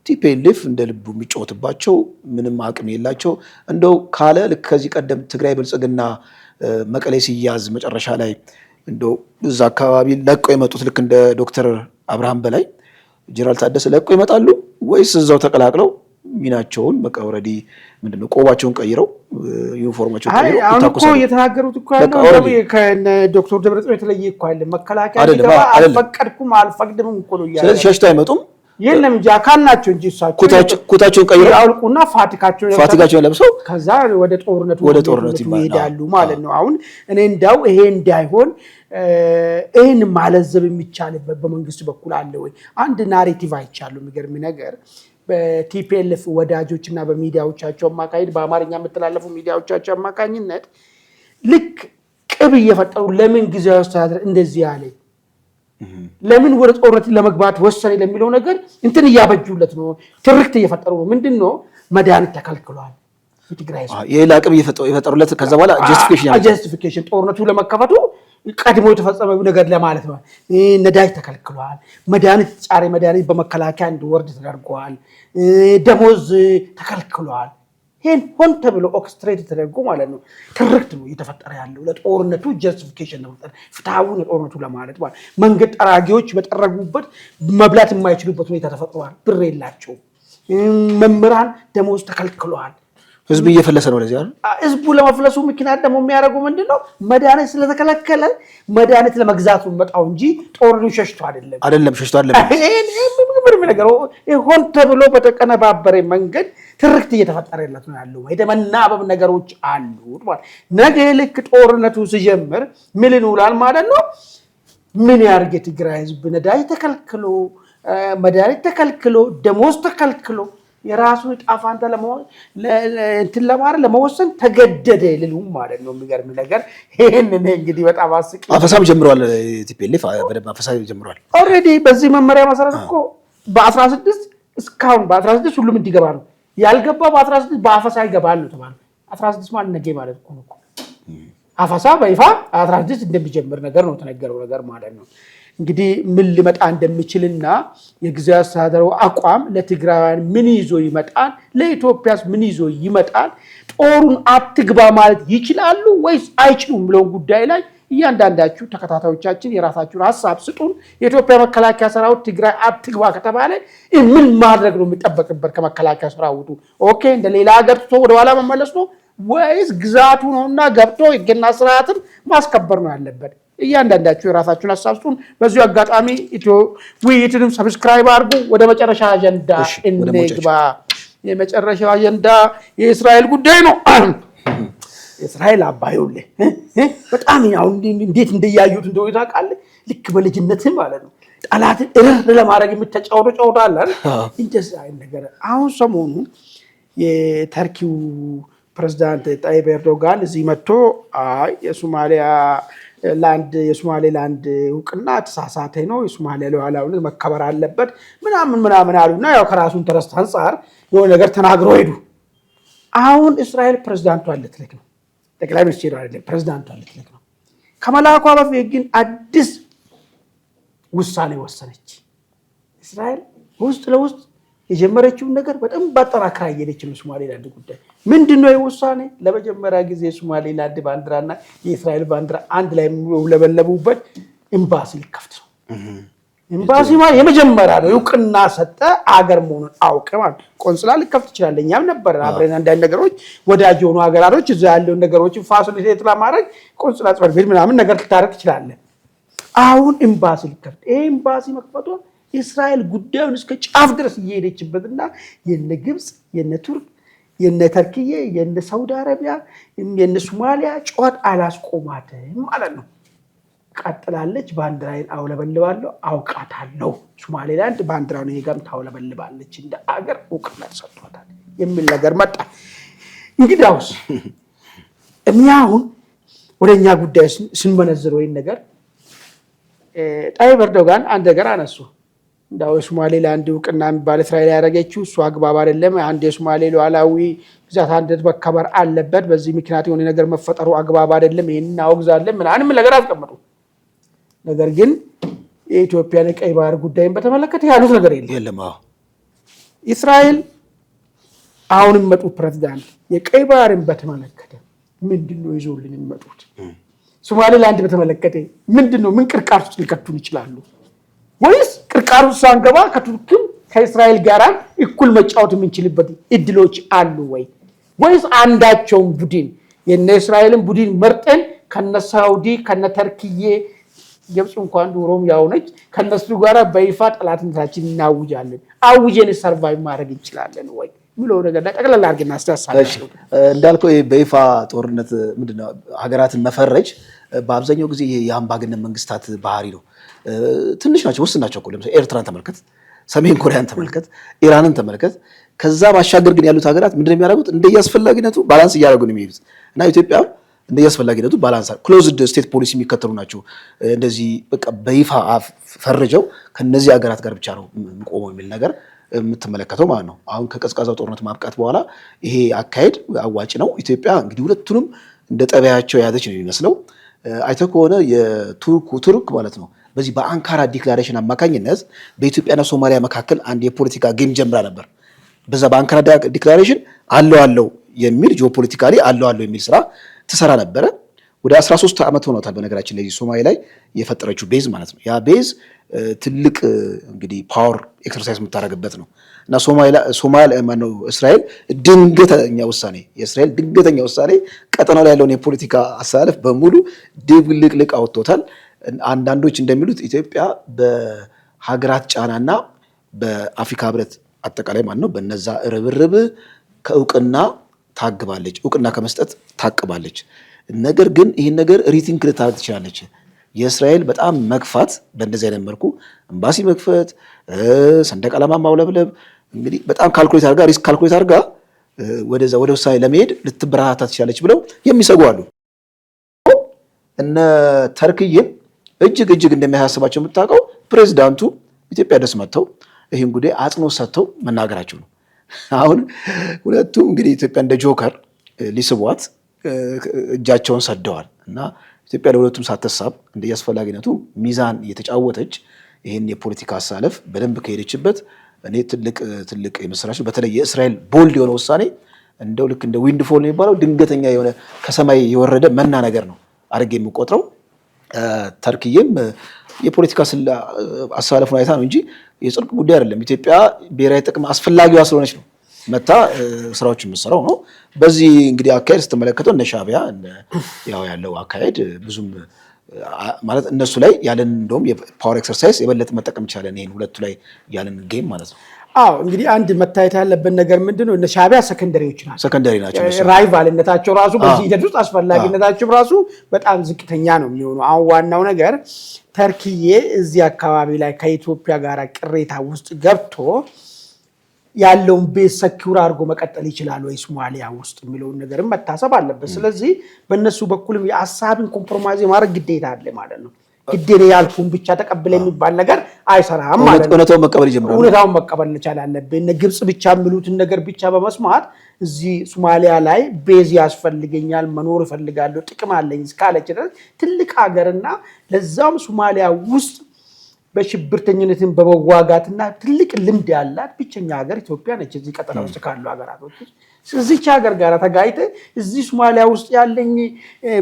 ቲፒኤልኤፍ እንደ ልቡ የሚጫወትባቸው ምንም አቅም የላቸው እንደው ካለ ልክ ከዚህ ቀደም ትግራይ ብልጽግና መቀሌ ሲያዝ መጨረሻ ላይ እንደው እዛ አካባቢ ለቀው የመጡት ልክ እንደ ዶክተር አብርሃም በላይ ጀነራል ታደሰ ለቀው ይመጣሉ ወይስ እዛው ተቀላቅለው ሚናቸውን በቃ ኦልሬዲ ምንድነው ቆባቸውን ቀይረው ዩኒፎርማቸውን ቀይረው ታቆሰ እየተናገሩት እኮ ያለው ከዶክተር ደብረጽዮን የተለየ እኮ አይደለም። መከላከያ ሊገባ አልፈቀድኩም አልፈቅድም እኮ ነው ያለው። ስለዚህ ሸሽተው አይመጡም። የለም እንጂ አካል ናቸው እንጂ እሳቸው ኩታቸውን ቀይረው ያውልቁና ፋቲካቸውን ለብሰው ከዛ ወደ ጦርነቱ ይሄዳሉ ማለት ነው። አሁን እኔ እንዳው ይሄ እንዳይሆን ይሄን ማለዘብ የሚቻልበት በመንግስት በኩል አለ ወይ? አንድ ናሬቲቭ አይቻሉ። የሚገርም ነገር በቲፒኤልኤፍ ወዳጆች እና በሚዲያዎቻቸው አማካኝነት በአማርኛ የምትላለፉ ሚዲያዎቻቸው አማካኝነት ልክ ቅብ እየፈጠሩ ለምን ጊዜያዊ አስተዳደር እንደዚህ ያለ ለምን ወደ ጦርነት ለመግባት ወሰነ ለሚለው ነገር እንትን እያበጁለት ነው። ትርክት እየፈጠሩ ነው። ምንድነው መድኃኒት ተከልክሏል በትግራይ ሰው የሌላ ቅብ እየፈጠሩለት ከዛ በኋላ ጀስቲፊኬሽን ጦርነቱ ለመከፈቱ ቀድሞ የተፈጸመው ነገር ለማለት ነው። ነዳጅ ተከልክሏል። መድኃኒት ጫሬ መድኃኒት በመከላከያ እንዲወርድ ተደርጓል። ደሞዝ ተከልክሏል። ይሄን ሆን ተብሎ ኦርኬስትሬት ተደርጎ ማለት ነው ትርክት ነው እየተፈጠረ ያለው ለጦርነቱ ጀስቲፊኬሽን ነው። ፍትሃዊ ለጦርነቱ ለማለት ማለት መንገድ ጠራጊዎች በጠረጉበት መብላት የማይችሉበት ሁኔታ ተፈጥሯል። ብር የላቸው። መምህራን ደሞዝ ተከልክሏል። ህዝብ እየፈለሰ ነው። ለዚህ አይደል ህዝቡ ለመፍለሱ ምክንያት ደግሞ የሚያደርገው ምንድነው? መድኃኒት ስለተከለከለ መድኃኒት ለመግዛቱ መጣው እንጂ ጦርነቱ ሸሽቶ አይደለም ሸሽቶ አይደለም። ምንም ነገር ሆን ተብሎ በተቀነባበረ መንገድ ትርክት እየተፈጠረለት ነው ያለው። የተመናበብ ነገሮች አሉ ማለት ነገ ልክ ጦርነቱ ሲጀምር ምን ይውላል ማለት ነው። ምን ያርግ የትግራይ ህዝብ ነዳጅ ተከልክሎ መድኃኒት ተከልክሎ ደሞዝ ተከልክሎ የራሱ ጣፋንታ እንትን ለመወሰን ተገደደ ልሉም ማለት ነው። የሚገርም ነገር ይሄንን እንግዲህ በጣም አስቂ አፈሳም ጀምሯል። ቲፒኤልኤፍ በደንብ አፈሳም ጀምሯል። ኦልሬዲ በዚህ መመሪያ መሰረት እኮ በ16 እስካሁን በ16 ሁሉም እንዲገባ ነው ያልገባ በ16 በአፈሳ ይገባል ነው ተባለ። 16 ማለት ነገ ማለት እኮ ነው። አፈሳ በይፋ 16 እንደሚጀምር ነገር ነው ተነገረው ነገር ማለት ነው። እንግዲህ ምን ሊመጣ እንደሚችልና የጊዜያዊ አስተዳደሩ አቋም ለትግራይያን ምን ይዞ ይመጣል፣ ለኢትዮጵያስ ምን ይዞ ይመጣል፣ ጦሩን አትግባ ማለት ይችላሉ ወይስ አይችሉም ብለው ጉዳይ ላይ እያንዳንዳችሁ ተከታታዮቻችን የራሳችሁን ሐሳብ ስጡን። የኢትዮጵያ መከላከያ ሰራዊት ትግራይ አትግባ ከተባለ ምን ማድረግ ነው የሚጠበቅበት ከመከላከያ ሰራዊቱ? ኦኬ እንደ ሌላ ሀገር ትቶ ወደ ኋላ መመለስ ነው ወይስ ግዛቱ ነውና ገብቶ ህግና ስርዓትን ማስከበር ነው ያለበት? እያንዳንዳችሁ የራሳችሁን ሐሳብ ስጡን። በዚሁ አጋጣሚ ውይይትንም ሰብስክራይብ አድርጉ። ወደ መጨረሻ አጀንዳ እንግባ። የመጨረሻው አጀንዳ የእስራኤል ጉዳይ ነው። እስራኤል አባዩል በጣም አሁን እንዴት እንደያዩት እንደው ታውቃለህ። ልክ በልጅነት ማለት ነው ጠላትን እርር ለማድረግ የምትጫወተው ጨዋታ አለ እንደዛ አይነት ነገር። አሁን ሰሞኑ የተርኪው ፕሬዝዳንት ጣይብ ኤርዶጋን እዚህ መጥቶ የሶማሌላንድ እውቅና ተሳሳተ ነው፣ የሶማሊያ ሉዓላዊነት መከበር አለበት ምናምን አሉና ያው ከራሱ ኢንተረስት አንፃር የሆነ ነገር ተናግረው ሄዱ። አሁን እስራኤል ፕሬዝዳንቷን ልትልክ ነው፣ ጠቅላይ ሚኒስትሩ አይደለም ፕሬዝዳንቷን ልትልክ ነው። ከመላኳ በፊት ግን አዲስ ውሳኔ ወሰነች። እስራኤል ውስጥ ለውስጥ የጀመረችውን ነገር በጣም ባጠራክራ እየሄደች ነው። ሶማሌላንድ ጉዳይ ምንድነው የውሳኔ? ለመጀመሪያ ጊዜ የሶማሌላንድ ባንዲራና የእስራኤል ባንዲራ አንድ ላይ የሚውለበለቡበት ኤምባሲ ሊከፍት ነው። ኤምባሲ ማለት የመጀመሪያ ነው። እውቅና ሰጠ አገር መሆኑን አውቀ ማለት ቆንስላ ሊከፍት ይችላል። እኛም ነበር አብረን አንዳንድ ነገሮች ወዳጅ የሆኑ ሀገራቶች እዛ ያለውን ነገሮችን ፋሲሊቴት ለማድረግ ቆንስላ ጽሕፈት ቤት ምናምን ነገር ልታረግ ትችላለህ። አሁን ኤምባሲ ሊከፍት ኤምባሲ መክፈቷ እስራኤል ጉዳዩን እስከ ጫፍ ድረስ እየሄደችበትና የነ ግብፅ የነ ቱርክ የነ ተርኪዬ የነ ሳውዲ አረቢያ የነ ሶማሊያ ጨዋታ አላስቆማትም ማለት ነው። ቀጥላለች። ባንዲራዬን አውለበልባለሁ አውቃታለሁ። ሶማሌላንድ ባንዲራውን ይገም ታውለበልባለች እንደ አገር እውቅና ሰጥቷታል የሚል ነገር መጣ። እንግዲያውስ እኛ አሁን ወደኛ ጉዳይ ስንመነዝር ወይ ነገር ጣይብ ኤርዶጋን አንድ ነገር አነሱ። እንዳው የሶማሌላንድ እውቅና የሚባል እስራኤል ያደረገችው እሱ አግባብ አይደለም። አንድ የሶማሌ ሉዓላዊ ግዛት አንድነት መከበር አለበት። በዚህ ምክንያት የሆነ ነገር መፈጠሩ አግባብ አይደለም። ይሄን እናወግዛለን ምናምን ነገር አስቀምጡ። ነገር ግን የኢትዮጵያን የቀይ ባህር ጉዳይን በተመለከተ ያሉት ነገር የለም። እስራኤል አሁን የሚመጡ ፕሬዝዳንት የቀይ ባህርን በተመለከተ ምንድነው ይዞልን የሚመጡት? ሶማሌላንድ በተመለከተ ምንድነው ምን ቅርቃር ውስጥ ሊከቱን ይችላሉ? ወይስ ቅርቃር ውስጥ ሳንገባ ከቱርክም ከእስራኤል ጋር እኩል መጫወት የምንችልበት እድሎች አሉ ወይ? ወይስ አንዳቸውን ቡድን የነ እስራኤልን ቡድን መርጠን ከነ ሳውዲ ከነ ተርኪዬ ግብፅ እንኳን ዶሮም ያውነች ከነሱ ጋር በይፋ ጠላትነታችን እናውጃለን አውጀን ሰርቫይቭ ማድረግ እንችላለን ወይ ብሎ ነገር ጠቅላላ አድርገን አስተሳሰባቸው እንዳልከው በይፋ ጦርነት ምንድነው ሀገራትን መፈረጅ በአብዛኛው ጊዜ የአምባገነን መንግስታት ባህሪ ነው። ትንሽ ናቸው ውስጥ ናቸው። ለምሳሌ ኤርትራን ተመልከት፣ ሰሜን ኮሪያን ተመልከት፣ ኢራንን ተመልከት። ከዛ ባሻገር ግን ያሉት ሀገራት ምንድነው የሚያደርጉት? እንደየአስፈላጊነቱ ባላንስ እያደረጉ ነው የሚሄዱት እና ኢትዮጵያ እንደየአስፈላጊነቱ ባላንስ ክሎዝድ ስቴት ፖሊሲ የሚከተሉ ናቸው። እንደዚህ በቃ በይፋ ፈርጀው ከነዚህ ሀገራት ጋር ብቻ ነው ቆሞ የሚል ነገር የምትመለከተው ማለት ነው። አሁን ከቀዝቃዛው ጦርነት ማብቃት በኋላ ይሄ አካሄድ አዋጭ ነው። ኢትዮጵያ እንግዲህ ሁለቱንም እንደ ጠባያቸው የያዘች ነው የሚመስለው። አይተህ ከሆነ የቱርክ ማለት ነው በዚህ በአንካራ ዲክላሬሽን አማካኝነት በኢትዮጵያና ሶማሊያ መካከል አንድ የፖለቲካ ጌም ጀምራ ነበር። በዛ በአንካራ ዲክላሬሽን አለው የሚል ጂኦፖለቲካሊ አለው የሚል ስራ ትሰራ ነበረ። ወደ 13 ዓመት ሆኖታል። በነገራችን ላይ ሶማሌ ላይ የፈጠረችው ቤዝ ማለት ነው። ያ ቤዝ ትልቅ እንግዲህ ፓወር ኤክሰርሳይዝ የምታደርግበት ነው እና እስራኤል ድንገተኛ ውሳኔ ቀጠናው ላይ ያለውን የፖለቲካ አሰላለፍ በሙሉ ድብልቅልቅ አወጥቶታል። አንዳንዶች እንደሚሉት ኢትዮጵያ በሀገራት ጫናና በአፍሪካ ህብረት አጠቃላይ ማለት ነው በነዛ ርብርብ ከእውቅና ታግባለች፣ እውቅና ከመስጠት ታቅባለች። ነገር ግን ይህን ነገር ሪቲንክ ልታደርግ ትችላለች። የእስራኤል በጣም መግፋት በእንደዚህ አይነት መልኩ ኤምባሲ መክፈት፣ ሰንደቅ ዓላማ ማውለብለብ እንግዲህ በጣም ካልኩሌት አድርጋ ሪስክ ካልኩሌት አድርጋ ወደ ውሳኔ ለመሄድ ልትበረታታ ትችላለች ብለው የሚሰጉ አሉ። እነ ተርክዬን እጅግ እንደሚያሳስባቸው የምታውቀው ፕሬዚዳንቱ ኢትዮጵያ ድረስ መጥተው ይህን ጉዳይ አጽንኦት ሰጥተው መናገራቸው ነው። አሁን ሁለቱም እንግዲህ ኢትዮጵያ እንደ ጆከር ሊስቧት እጃቸውን ሰደዋል እና ኢትዮጵያ ለሁለቱም ሳትሳብ እንደየአስፈላጊነቱ ሚዛን እየተጫወተች ይህን የፖለቲካ አሳለፍ በደንብ ከሄደችበት እኔ ትልቅ የምስራች በተለይ የእስራኤል ቦልድ የሆነ ውሳኔ እንደው ልክ እንደ ዊንድፎል የሚባለው ድንገተኛ የሆነ ከሰማይ የወረደ መና ነገር ነው አድርጌ የምቆጥረው። ተርክዬም የፖለቲካ አሳለፉን አይታ ነው እንጂ የጽድቅ ጉዳይ አይደለም። ኢትዮጵያ ብሔራዊ ጥቅም አስፈላጊዋ ስለሆነች ነው መታ ስራዎች የምትሰራው ነው። በዚህ እንግዲህ አካሄድ ስትመለከተው እነ ሻዕቢያ ያለው አካሄድ ብዙም ማለት እነሱ ላይ ያለን እንደውም የፓወር ኤክሰርሳይዝ የበለጠ መጠቀም ይቻላል። ይሄን ሁለቱ ላይ ያለን ጌም ማለት ነው። አዎ እንግዲህ አንድ መታየት ያለበት ነገር ምንድነው እነ ሻዕቢያ ሰከንደሪዎች ናቸው። ሰከንደሪ ናቸው። ራይቫልነታቸው ራሱ በዚህ ሂደት ውስጥ አስፈላጊነታቸው ራሱ በጣም ዝቅተኛ ነው የሚሆነው። አሁን ዋናው ነገር ተርኪዬ እዚህ አካባቢ ላይ ከኢትዮጵያ ጋር ቅሬታ ውስጥ ገብቶ ያለውን ቤዝ ሰኪውር አድርጎ መቀጠል ይችላል ወይ ሶማሊያ ውስጥ የሚለውን ነገርም መታሰብ አለበት። ስለዚህ በእነሱ በኩልም የሀሳብን ኮምፕሮማይዝ ማድረግ ግዴታ አለ ማለት ነው። ግዴታ ያልኩን ብቻ ተቀብለ የሚባል ነገር አይሰራም ማለት ነው። እውነታውን መቀበል ይጀምራል። እውነታውን መቀበል መቻል አለብን። እነ ግብጽ ብቻ የሚሉትን ነገር ብቻ በመስማት እዚህ ሶማሊያ ላይ ቤዝ ያስፈልገኛል መኖር እፈልጋለሁ ጥቅም አለኝ እስካለች ድረስ ትልቅ ሀገርና ለዛም ሶማሊያ ውስጥ በሽብርተኝነትን በመዋጋትና ትልቅ ልምድ ያላት ብቸኛ ሀገር ኢትዮጵያ ነች እዚህ ቀጠና ውስጥ ካሉ ሀገራቶች። ስለዚህ ሀገር ጋር ተጋይተ እዚህ ሶማሊያ ውስጥ ያለኝ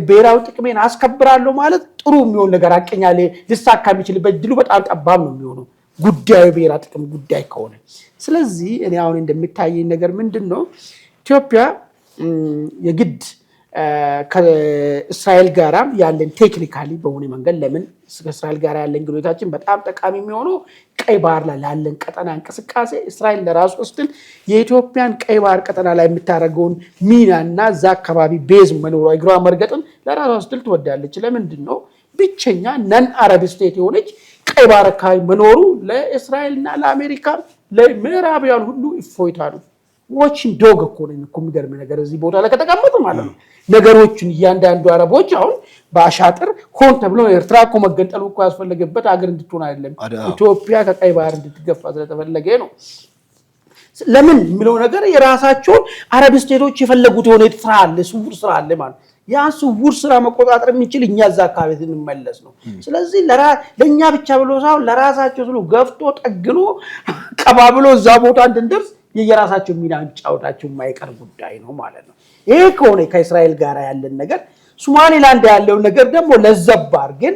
ብሔራዊ ጥቅሜን አስከብራለሁ ማለት ጥሩ የሚሆን ነገር አቀኛለ ሊሳካ የሚችልበት ድሉ በጣም ጠባብ ነው የሚሆነው ጉዳዩ ብሔራዊ ጥቅም ጉዳይ ከሆነ። ስለዚህ እኔ አሁን እንደሚታየኝ ነገር ምንድነው ኢትዮጵያ የግድ ከእስራኤል ጋራም ያለን ቴክኒካሊ በሆነ መንገድ ለምን ከእስራኤል ጋር ያለን ግንኙነታችን በጣም ጠቃሚ የሚሆነው ቀይ ባህር ላይ ያለን ቀጠና እንቅስቃሴ እስራኤል ለራሱ ስትል የኢትዮጵያን ቀይ ባህር ቀጠና ላይ የምታደርገውን ሚናና እዛ አካባቢ ቤዝ መኖሯ እግሯ መርገጥን ለራሷ ስትል ትወዳለች። ለምንድን ነው ብቸኛ ነን አረብ ስቴት የሆነች ቀይ ባህር አካባቢ መኖሩ ለእስራኤልና ለአሜሪካ ለምዕራባውያን ሁሉ እፎይታ ነው። ዋቺንግ ዶግ እኮ ነው የሚገርም ነገር እዚህ ቦታ ላይ ከተቀመጡ ማለት ነው። ነገሮችን እያንዳንዱ አረቦች አሁን በአሻጥር ሆን ተብሎ ኤርትራ እኮ መገንጠሉ እኮ ያስፈለገበት ሀገር እንድትሆን አይደለም ኢትዮጵያ ከቀይ ባህር እንድትገፋ ስለተፈለገ ነው። ለምን የሚለው ነገር የራሳቸውን አረብ ስቴቶች የፈለጉት የሆነ ስራ አለ፣ ስውር ስራ አለ ማለት ያ ስውር ስራ መቆጣጠር የሚችል እኛ እዛ አካባቢ እንመለስ ነው። ስለዚህ ለእኛ ብቻ ብሎ ሳይሆን ለራሳቸው ስሉ ገፍቶ ጠግኖ ቀባብሎ እዛ ቦታ እንድንደርስ የየራሳቸው ሚና ጫውታቸው የማይቀር ጉዳይ ነው ማለት ነው። ይሄ ከሆነ ከእስራኤል ጋር ያለን ነገር ሶማሌላንድ ያለው ነገር ደግሞ ለዘባር ግን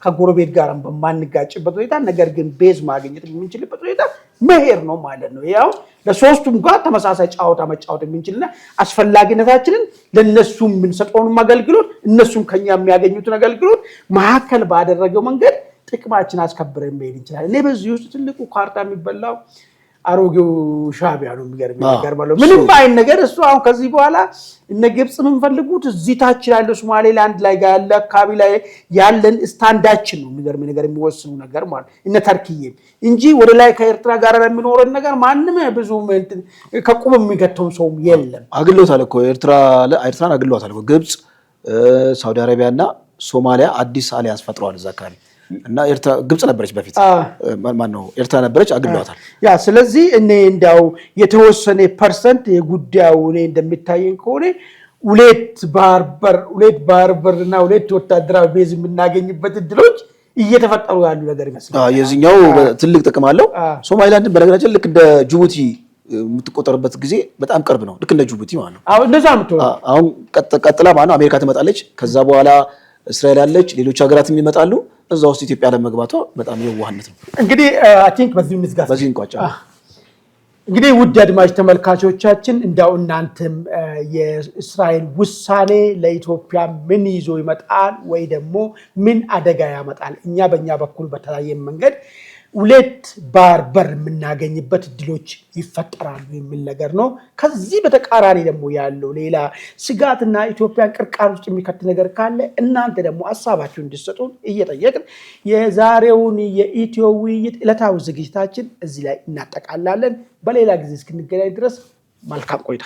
ከጎረቤት ጋርም በማንጋጭበት ሁኔታ ነገር ግን ቤዝ ማግኘት የምንችልበት ሁኔታ መሄድ ነው ማለት ነው። ያው ለሶስቱም ጋር ተመሳሳይ ጫውታ መጫወት የምንችልና አስፈላጊነታችንን ለነሱም የምንሰጠውን አገልግሎት እነሱም ከኛ የሚያገኙትን አገልግሎት መሀከል ባደረገው መንገድ ጥቅማችን አስከብረን መሄድ እንችላለን። እኔ በዚህ ውስጥ ትልቁ ካርታ የሚበላው አሮጌው ሻዕቢያ ነው የሚገርም ነገር ማለት ነው። ምንም አይን ነገር እሱ አሁን ከዚህ በኋላ እነ ግብጽ የምንፈልጉት እዚህ ታች ያለው ሶማሌላንድ ላይ ያለ አካባቢ ላይ ያለን ስታንዳችን ነው የሚገርም ነገር የሚወስኑ ነገር ማለት እነ ተርኪዬ እንጂ ወደ ላይ ከኤርትራ ጋር የሚኖረን ነገር ማንንም ብዙ ከቁም የሚገተው ሰው የለም። አግሎታል እኮ ኤርትራን አግሎታል እኮ ግብጽ፣ ሳውዲ አረቢያና ሶማሊያ አዲስ አሊያንስ ፈጥረዋል እዛ አካባቢ እና ግብጽ ነበረች በፊት ማነው ኤርትራ ነበረች አግሏታል። ያ ስለዚህ እኔ እንዳው የተወሰነ ፐርሰንት የጉዳዩ እኔ እንደሚታየኝ ከሆነ ሁለት ባህር በርና ሁለት ወታደራዊ ቤዝ የምናገኝበት እድሎች እየተፈጠሩ ያሉ ነገር ይመስላል። የዚህኛው ትልቅ ጥቅም አለው። ሶማሊላንድን በነገራችን ልክ እንደ ጅቡቲ የምትቆጠርበት ጊዜ በጣም ቅርብ ነው። ልክ እንደ ጅቡቲ ማለት ነው። እንደዛ ነው። አሁን ቀጥላ ማለት ነው አሜሪካ ትመጣለች። ከዛ በኋላ እስራኤል አለች፣ ሌሎች ሀገራትም ይመጣሉ። እዛ ውስጥ ኢትዮጵያ ለመግባቷ በጣም የዋህነት ነው። እንግዲህ አይ ቲንክ በዚህ እንዝጋት። በዚህ እንቋጫለን። እንግዲህ ውድ አድማጭ ተመልካቾቻችን እንዳው እናንተም የእስራኤል ውሳኔ ለኢትዮጵያ ምን ይዞ ይመጣል ወይ ደግሞ ምን አደጋ ያመጣል እኛ በእኛ በኩል በተለያየ መንገድ ሁለት ባርበር የምናገኝበት እድሎች ይፈጠራሉ የሚል ነገር ነው። ከዚህ በተቃራኒ ደግሞ ያለው ሌላ ስጋትና ኢትዮጵያን ቅርቃር ውስጥ የሚከት ነገር ካለ እናንተ ደግሞ ሀሳባችሁን እንድትሰጡን እየጠየቅን የዛሬውን የኢትዮ ውይይት ዕለታዊ ዝግጅታችን እዚህ ላይ እናጠቃላለን። በሌላ ጊዜ እስክንገናኝ ድረስ መልካም ቆይታ